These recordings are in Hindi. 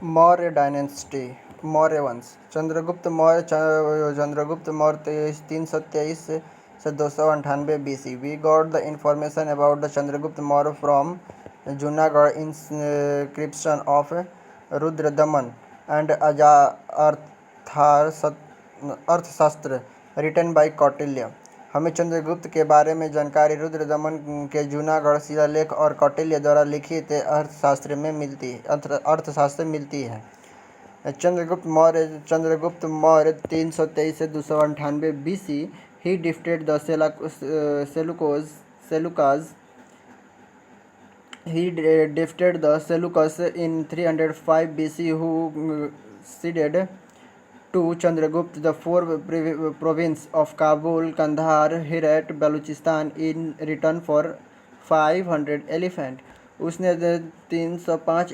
मौर्य डायनेस्टी। मौर्य वंश। चंद्रगुप्त मौर्य 323 से 298 BC। We got the information about the Chandragupta Maurya from Junagadh inscription of Rudradaman and Arthashastra written by Kautilya. हमें चंद्रगुप्त के बारे में जानकारी रुद्रदमन के जूनागढ़ शिलालेख और कौटिल्य द्वारा लिखित अर्थशास्त्र मिलती है। चंद्रगुप्त मौर्य 323 से 298 BC। He defeated the Seleucus in 305 BC, who ceded to Chandragupta the four provinces of Kabul, Kandahar, Herat, Baluchistan in return for 500 elephant। उसने 305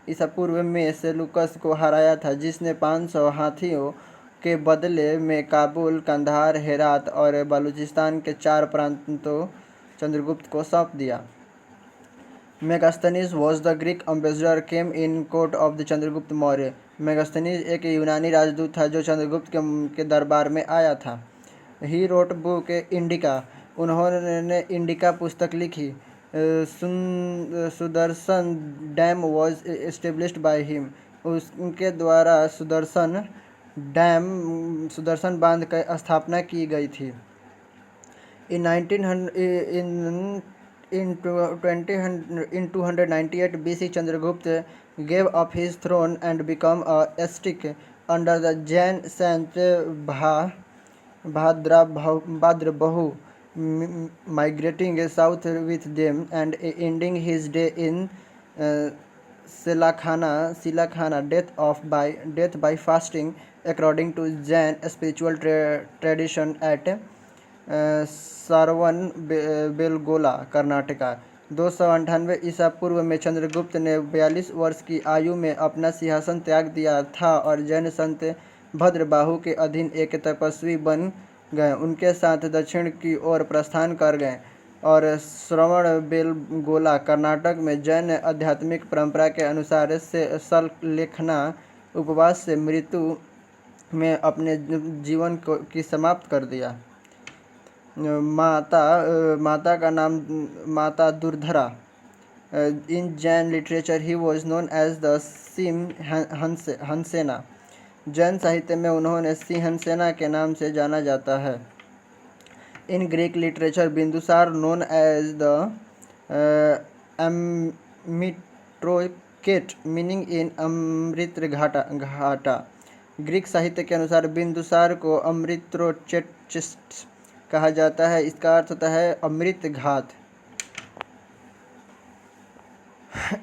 ईसा पूर्व में सेलुकस को हराया था, जिसने 500 हाथियों के बदले में काबुल, कंधार, हेरात और बलूचिस्तान के 4 प्रांतों चंद्रगुप्त को सौंप दिया। Megasthenes was the Greek ambassador came in court of the Chandragupta Maurya. Megasthenes एक यूनानी राजदूत था जो चंद्रगुप्त के दरबार में आया था। He wrote book indica. उन्होंने इंडिका पुस्तक लिखी। Sudarshan dam was established bye him. उनके द्वारा सुदर्शन बांध की स्थापना की गई थी। In 298 BC, Chandragupta gave up his throne and became a ascetic under the Jain saint Bhadrabahu, migrating south with them and ending his day in Silakhana, death by fasting, according to Jain spiritual tradition at सारवन Belagola, Karnataka. 298 ईसा पूर्व में चंद्रगुप्त ने 42 वर्ष की आयु में अपना सिंहासन त्याग दिया था और जैन संत भद्रबाहु के अधीन एक तपस्वी बन गए। उनके साथ दक्षिण की ओर प्रस्थान कर गए और श्रवण बेलगोला, कर्नाटक में जैन आध्यात्मिक परंपरा के अनुसार सललेखना उपवास से मृत्यु में अपने जीवन की समाप्त कर दिया। माता का नाम माता Durdhara. In Jain literature he was known as the सिंह हंसेना। जैन साहित्य में उन्होंने सिंहसेना के नाम से जाना जाता है। In Greek literature Bindusara known as the Amitrochates, meaning in अमृत घाटा। ग्रीक साहित्य के अनुसार बिंदुसार को अमृत्रोचेस्ट कहा जाता है। इसका अर्थ होता है अमृत घात।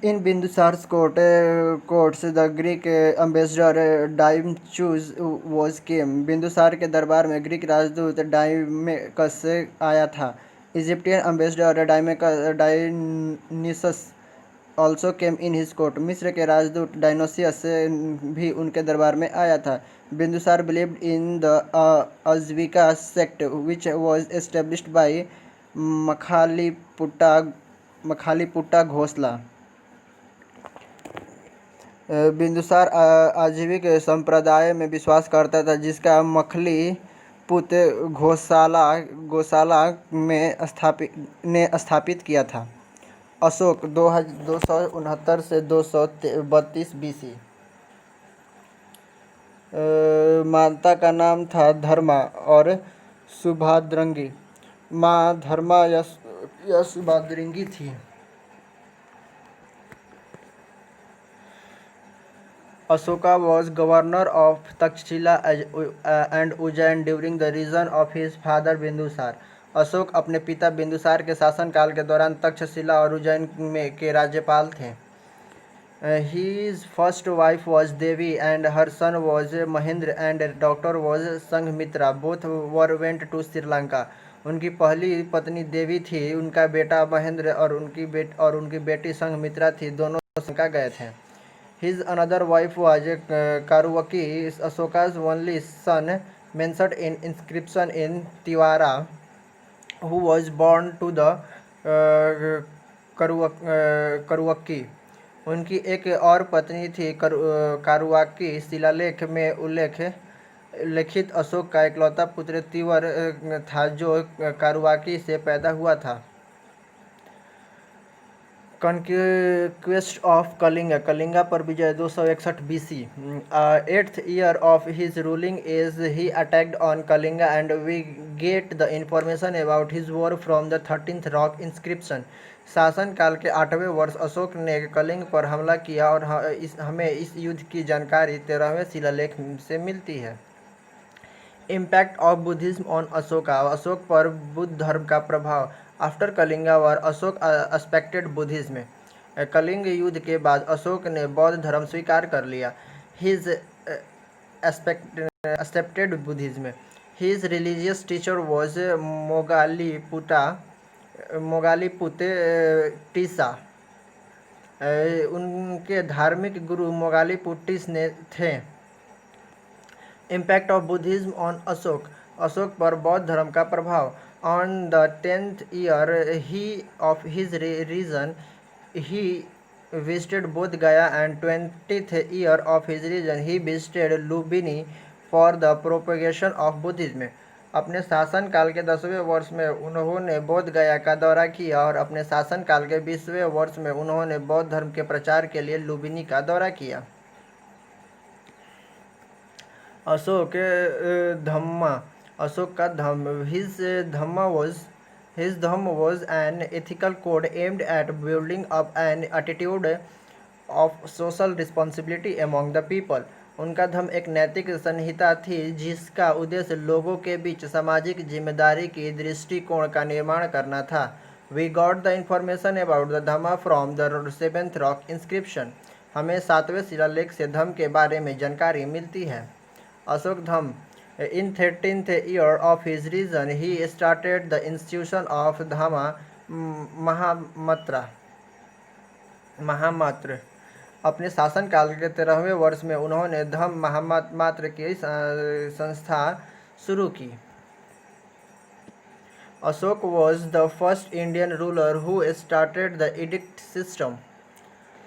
In Bindusara's courts the Greek ambassador Deimachus was came. Bindusara के दरबार में ग्रीक राजदूत डाइमेकस आया था। Egyptian ambassador Dionysius also came in his court. मिस्र के राजदूत डायनोसियस भी उनके दरबार में आया था। Bindusara believed in the Ajivika sect which was established by Makkhali Gosala. Bindusara आजीविक संप्रदाय में विश्वास करता था, जिसका मखलीपुत गोशाला में स्थापित किया था। अशोक 269 से 232 BC। माता का नाम था धर्मा और सुभाद्रंगी। माँ धर्मा या सुभाद्रंगी थी। Ashoka was governor of Takshila and Ujjain during the reign of his father Bindusar। Ashok अपने पिता बिंदुसार के शासनकाल के दौरान तक्षशिला और उज्जैन के राज्यपाल थे। His first wife was Devi and her son was Mahendra and daughter was Sanghmitra. Both went to Sri Lanka। उनकी पहली पत्नी देवी थी, उनका बेटा महेंद्र और उनकी बेटी संघमित्रा थी। दोनों श्रीलंका गए थे। His another wife was Karuvaki, Ashoka's only son, mentioned in inscription in Tiwara, who was born to the Karuvaki. उनकी एक और पत्नी थी। कारुआकी शिलालेख में उल्लेखित अशोक का इकलौता पुत्र तिवर था जो कारुआकी से पैदा हुआ था। Conquest of Kalinga, कलिंगा पर विजय 261 BC. 8th year of his ruling is he attacked on Kalinga, and we get the information about his war from the 13th rock inscription. शासन काल के 8वें वर्ष अशोक ने कलिंग पर हमला किया और हमें इस युद्ध की जानकारी 13वें शिलालेख से मिलती है। Impact of Buddhism on Ashoka, Ashok पर बुद्ध धर्म का प्रभाव। After Kalinga war Ashok accepted Buddhism, Kalinga युद्ध के बाद अशोक ने बौद्ध धर्म स्वीकार कर लिया। His accepted Buddhism, his religious teacher was Moggaliputta Tissa, उनके धार्मिक गुरु मोगालीपुटिस ने थे। Impact of Buddhism on Ashoka, Ashoka पर बौद्ध धर्म का प्रभाव। On the 10th year of his reign he visited Bodh Gaya, and 20th year of his reign he visited Lumbini for the propagation of Buddhism. अपने शासनकाल के 10वें वर्ष में उन्होंने बोध गया का दौरा किया और अपने शासनकाल के 20वें वर्ष में उन्होंने बौद्ध धर्म के प्रचार के लिए लुम्बिनी का दौरा किया। अशोक धम्मा, अशोक का dhamma, his dhamma was an ethical code aimed at building up an attitude of social responsibility among the people. उनका धम्म एक नैतिक संहिता थी जिसका उद्देश्य लोगों के बीच सामाजिक जिम्मेदारी की दृष्टिकोण का निर्माण करना था। We got the information about the Dhamma from the 7th rock inscription, हमें 7वें शिलालेख से धम्म के बारे में जानकारी मिलती है। अशोक धम्म, in 13th year of his reign he started the institution of Dhamma महामात्र। अपने शासनकाल के 13वें वर्ष में उन्होंने धम्म महामात्र की संस्था शुरू की। Ashok was the first Indian ruler who started the edict system,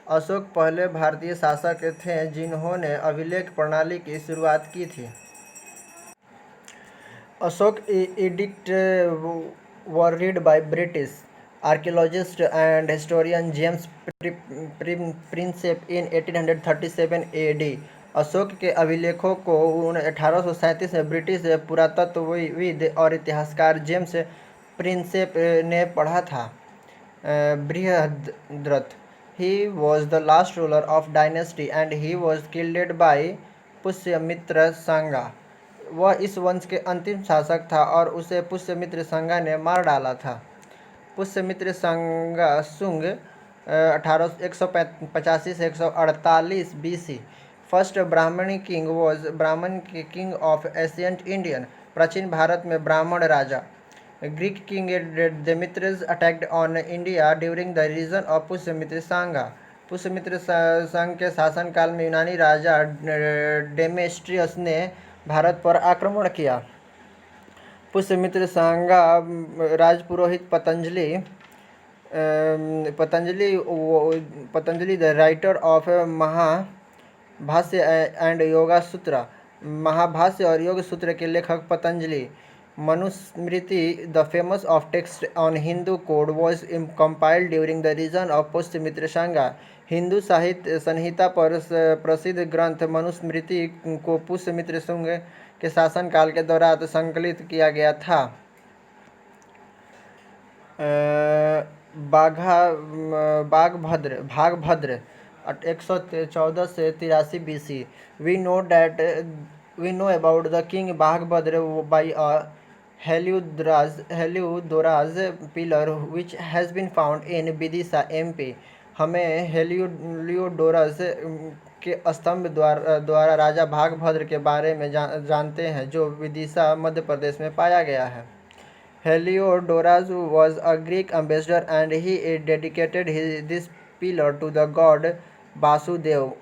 Ashok पहले भारतीय शासक थे जिन्होंने अभिलेख प्रणाली की शुरुआत की थी। Ashok addict were read by British archaeologist and historian James Prinsep in 1837 AD। Ashok के अभिलेखों को 1837 में ब्रिटिश पुरातत्वविद और इतिहासकार जेम्स प्रिंसेप ने पढ़ा था। Brihadratha, he was the last ruler of dynasty and he was killed by Pushyamitra संगा, वह इस वंश के अंतिम शासक था और उसे पुष्यमित्र संगा ने मार डाला था। पुष्यमित्र संगा सुंग 185 से 148 BC। First Brahmani king was ब्राह्मण किंग ऑफ एशियंट इंडियन, प्राचीन भारत में ब्राह्मण राजा। Greek king Demetrius attacked on India during the reign of Pushyamitra संगा, पुष्यमित्र संघ के शासनकाल में यूनानी राजा डेमेस्ट्रियस ने भारत पर आक्रमण किया। पुष्यमित्र संगा राजपुरोहित Patanjali the writer of Mahabhashya and Yoga Sutra, Mahabhashya और योग सूत्र के लेखक Patanjali. Manusmriti the famous of text on Hindu code was compiled during the reign of Pushyamitra Shunga, Hindu साहित्य संहिता पर प्रसिद्ध ग्रंथ मनुस्मृति को पुष्यमित्र शुंग के शासनकाल के दौरान संकलित किया गया था। भागभद्र 114 से 83 BC। We know about the king Bhagbhadra by a Heliodorus pillar which has been found in Vidisha MP। हमें हेलियोडोरस के स्तंभ द्वारा राजा भागभद्र के बारे में जानते हैं जो विदिशा मध्य प्रदेश में पाया गया है। Heliodorus was a Greek ambassador and he dedicated this pillar to the god Vasudev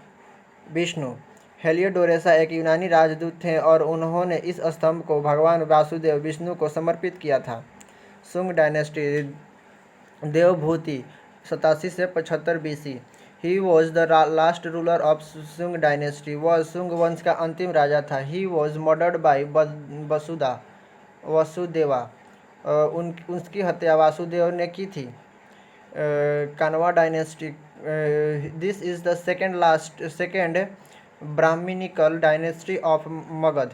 Vishnu. हेलियोडोरेसा एक यूनानी राजदूत थे और उन्होंने इस स्तंभ को भगवान वासुदेव विष्णु को समर्पित किया था। सुंग डायनेस्टी, देवभूति 87 से 75 BC। He was the last ruler of Shunga dynasty, वह सुंग वंश का अंतिम राजा था। He was murdered by Vasudeva, उसकी हत्या वासुदेव ने की थी। Kanva dynasty, this is the second Brahmanical dynasty of Magadha,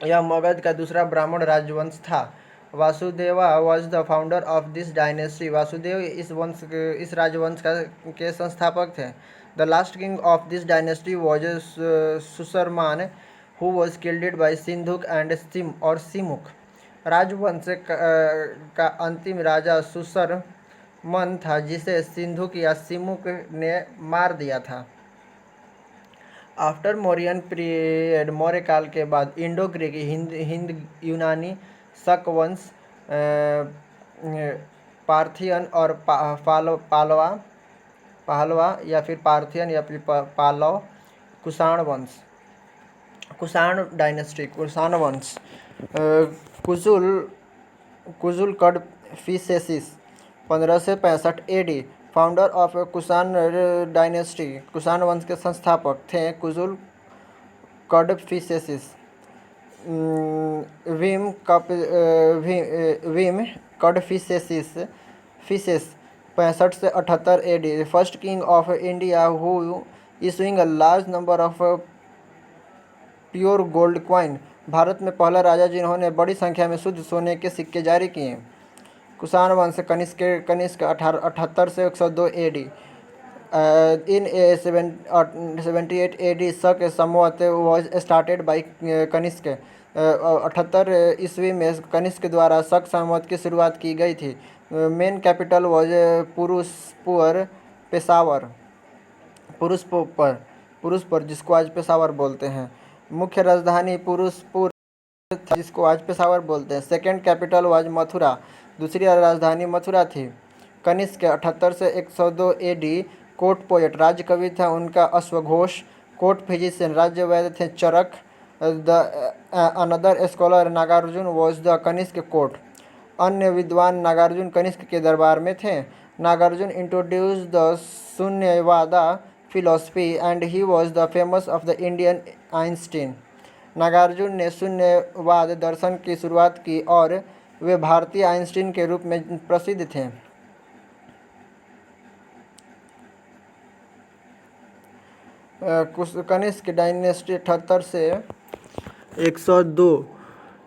यह मगध का दूसरा ब्राह्मण राजवंश था। Vasudeva was the founder of this dynasty, Vasudeva इस राजवंश के संस्थापक थे। The last king of this dynasty was Susharman, who was killed bye सिंधुक and Simuka. राजवंश का अंतिम राजा सुसरमन था, जिसे सिंधुक या सिमुक ने मार दिया था। आफ्टर मौर्यन पीरियड, मौर्य काल के बाद इंडो ग्रीक, हिंद यूनानी, शक वंश, पार्थियन और पाहलवा या फिर पार्थियन या फिर पालव, कुषाण डायनेस्टी, कुषाण वंश, Kujula Kadphises 1565 AD, founder of Kushan dynasty, Kushan वंश के संस्थापक थे कुजुल कड़फिसेसिस। विम कड़फिसेसिस 65 से 78 AD, first king of India who issuing a large number of pure gold coin, Bharat में पहला राजा जिन्होंने बड़ी संख्या में शुद्ध सोने के सिक्के जारी किए। कुषाण वंश कनिष्क 78 से 102 एडी। इन 78 एडी शक संवत वॉज स्टार्टेड बाय कनिष्क, 78 ईस्वी में कनिष्क द्वारा शक संवत की शुरुआत की गई थी। मेन कैपिटल वॉज पुरुषपुर, जिसको आज पेशावर बोलते हैं। मुख्य राजधानी पुरुषपुर, जिसको आज पेशावर बोलते हैं। सेकेंड कैपिटल वाज मथुरा, दूसरी राजधानी मथुरा थी। कनिष्क 78 से 102 एडी कोर्ट पोएट, राज्य कवि था उनका अश्वघोष। कोर्ट फिजिशियन, राज्य वैद्य थे Charaka. Another scholar Nagarjuna was the Kanishka court, अन्य विद्वान नागार्जुन कनिष्क के दरबार में थे। Nagarjuna introduce the Shunyavada philosophy and he was the famous of the Indian Einstein, Nagarjuna ने शून्यवाद दर्शन की शुरुआत की और वे भारतीय आइंस्टीन के रूप में प्रसिद्ध थे। कनिष्क डायनेस्टी 78 से 102,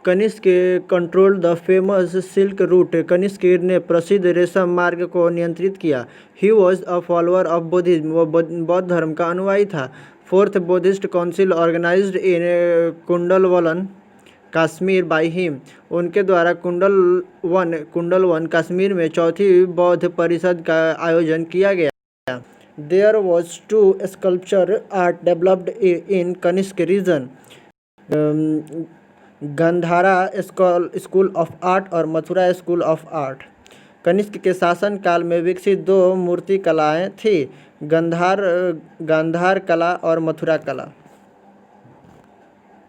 Kanishka control the famous silk route, Kanishka ने प्रसिद्ध रेशम मार्ग को नियंत्रित किया। He was a follower of Buddhism, वह बौद्ध धर्म का अनुयायी था। Fourth Buddhist council organized in Kundalvan Kashmir by him, उनके द्वारा कुंडलवन कश्मीर में चौथी बौद्ध परिषद का आयोजन किया गया। There was 2 sculpture art developed in Kanishka reign, Gandhara school of art और Mathura school of art. Kanishka के शासन काल में विकसित 2 मूर्ति कलाएँ थीं, गांधार कला और मथुरा कला।